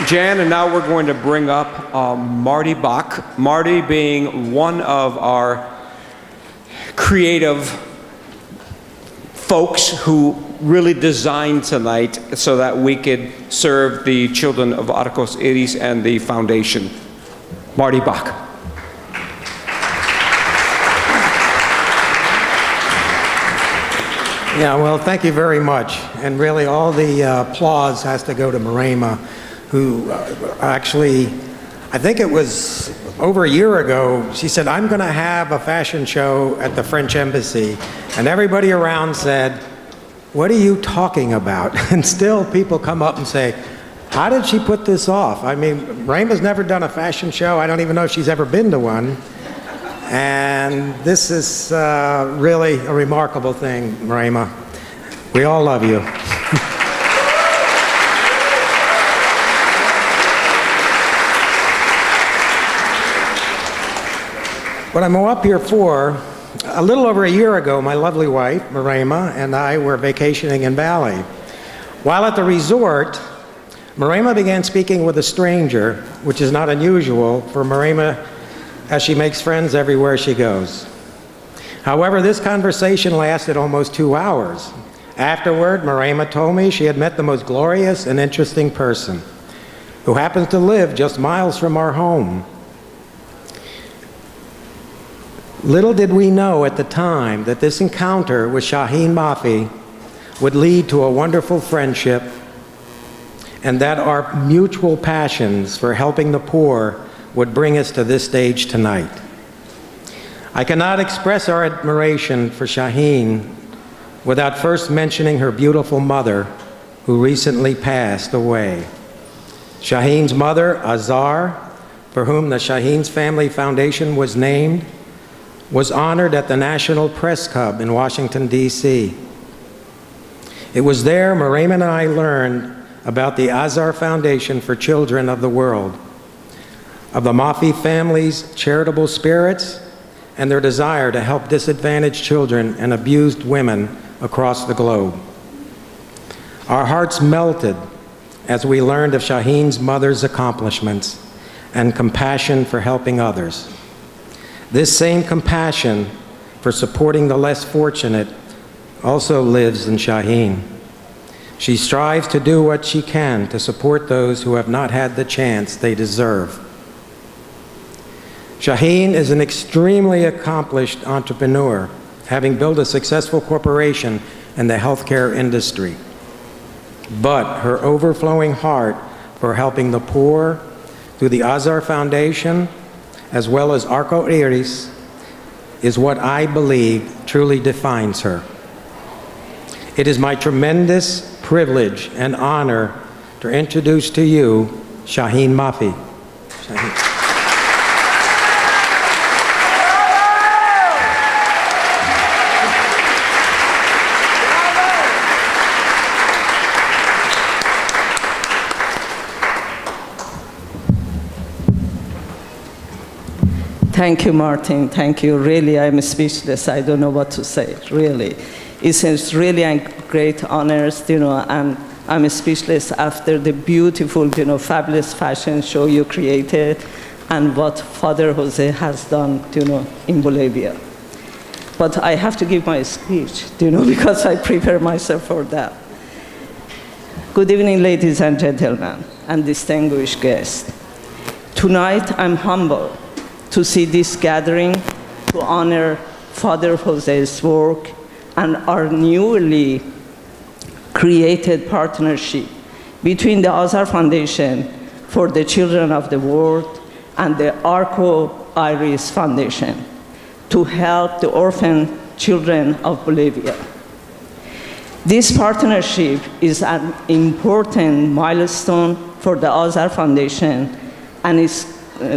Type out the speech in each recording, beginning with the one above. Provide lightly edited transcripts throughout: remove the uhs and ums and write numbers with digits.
Jan, and now we're going to bring up Marty Bach. Marty being one of our creative folks who really designed tonight so that we could serve the children of Arcos Iris and the foundation. Marty Bach. Yeah, well, thank you very much. And really all the applause has to go to Marema, who actually, I think it was over a year ago, she said, I'm going to have a fashion show at the French Embassy. And everybody around said, what are you talking about? And still people come up and say, how did she put this off? I mean, Marema's never done a fashion show. I don't even know if she's ever been to one. And this is really a remarkable thing, Marema. We all love you. What I'm up here for, a little over a year ago, my lovely wife, Marema, and I were vacationing in Bali. While at the resort, Marema began speaking with a stranger, which is not unusual for Marema, as she makes friends everywhere she goes. However, this conversation lasted almost 2 hours. Afterward, Marema told me she had met the most glorious and interesting person, who happens to live just miles from our home. Little did we know at the time that this encounter with Shahin Mafi would lead to a wonderful friendship, and that our mutual passions for helping the poor would bring us to this stage tonight. I cannot express our admiration for Shahin without first mentioning her beautiful mother, who recently passed away. Shahin's mother, Azar, for whom the Shahin's Family Foundation was named, was honored at the National Press Club in Washington, D.C. It was there Marema and I learned about the Azar Foundation for Children of the World, of the Mafi family's charitable spirits, and their desire to help disadvantaged children and abused women across the globe. Our hearts melted as we learned of Shahin's mother's accomplishments and compassion for helping others. This same compassion for supporting the less fortunate also lives in Shahin. She strives to do what she can to support those who have not had the chance they deserve. Shahin is an extremely accomplished entrepreneur, having built a successful corporation in the healthcare industry. But her overflowing heart for helping the poor through the Azar Foundation, as well as Arco Iris, is what I believe truly defines her. It is my tremendous privilege and honor to introduce to you Shahin Mafi. Shahin. Thank you, Martin. Thank you. Really, I'm speechless. I don't know what to say, really. It's really a great honor, and I'm speechless after the beautiful, fabulous fashion show you created and what Father Jose has done, in Bolivia. But I have to give my speech, because I prepare myself for that. Good evening, ladies and gentlemen, and distinguished guests. Tonight, I'm humbled to see this gathering to honor Father Jose's work and our newly created partnership between the Azar Foundation for the Children of the World and the Arco Iris Foundation to help the orphan children of Bolivia. This partnership is an important milestone for the Azar Foundation and its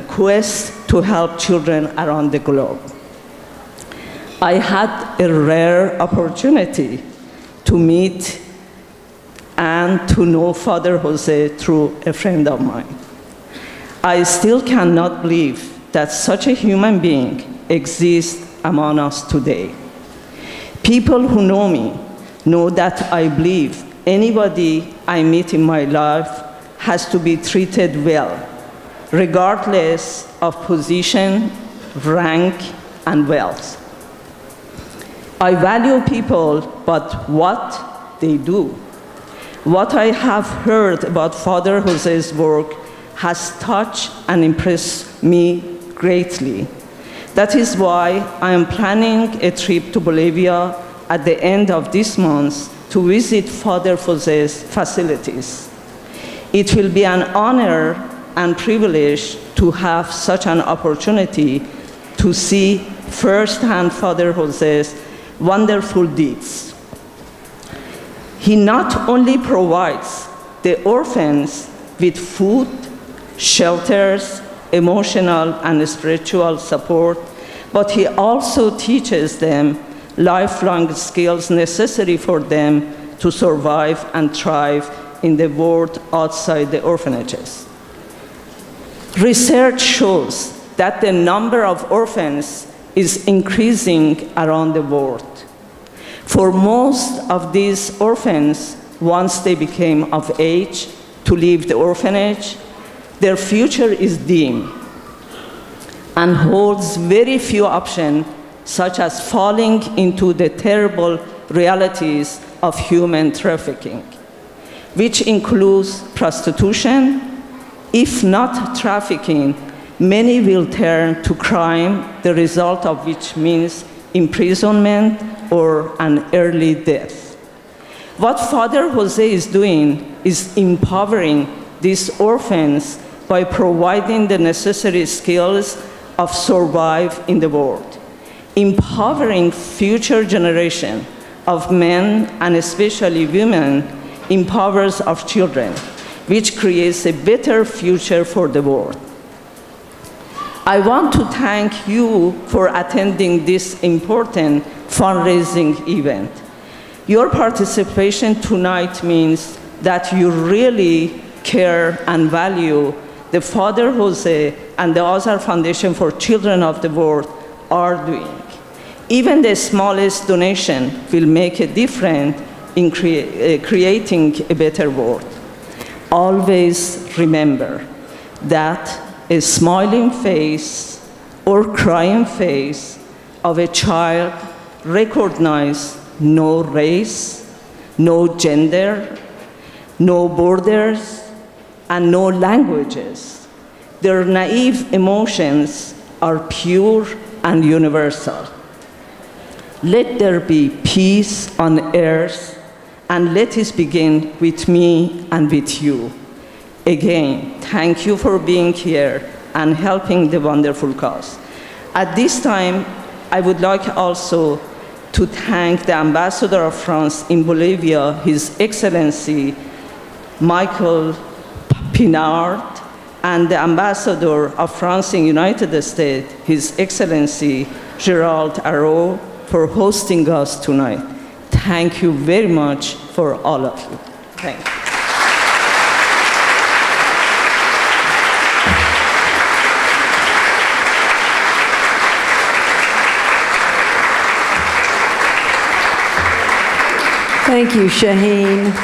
quest to help children around the globe. I had a rare opportunity to meet and to know Father Jose through a friend of mine. I still cannot believe that such a human being exists among us today. People who know me know that I believe anybody I meet in my life has to be treated well, regardless of position, rank, and wealth. I value people, but what they do. What I have heard about Father Jose's work has touched and impressed me greatly. That is why I am planning a trip to Bolivia at the end of this month to visit Father Jose's facilities. It will be an honor and privilege to have such an opportunity to see firsthand Father Jose's wonderful deeds. He not only provides the orphans with food, shelters, emotional and spiritual support, but he also teaches them lifelong skills necessary for them to survive and thrive in the world outside the orphanages. Research shows that the number of orphans is increasing around the world. For most of these orphans, once they became of age to leave the orphanage, their future is dim and holds very few options, such as falling into the terrible realities of human trafficking, which includes prostitution. If not trafficking, many will turn to crime, the result of which means imprisonment or an early death. What Father Jose is doing is empowering these orphans by providing the necessary skills of survive in the world, empowering future generation of men and especially women empowers of children, which creates a better future for the world. I want to thank you for attending this important fundraising event. Your participation tonight means that you really care and value the Father Jose and the other Foundation for Children of the World are doing. Even the smallest donation will make a difference in creating a better world. Always remember that a smiling face or crying face of a child recognizes no race, no gender, no borders, and no languages. Their naive emotions are pure and universal. Let there be peace on earth, and let it begin with me and with you. Again, thank you for being here and helping the wonderful cause. At this time, I would like also to thank the Ambassador of France in Bolivia, His Excellency Michael Pinard, and the Ambassador of France in the United States, His Excellency Gerald Arrault, for hosting us tonight. Thank you very much for all of you. Thank you. Thank you, Shahin.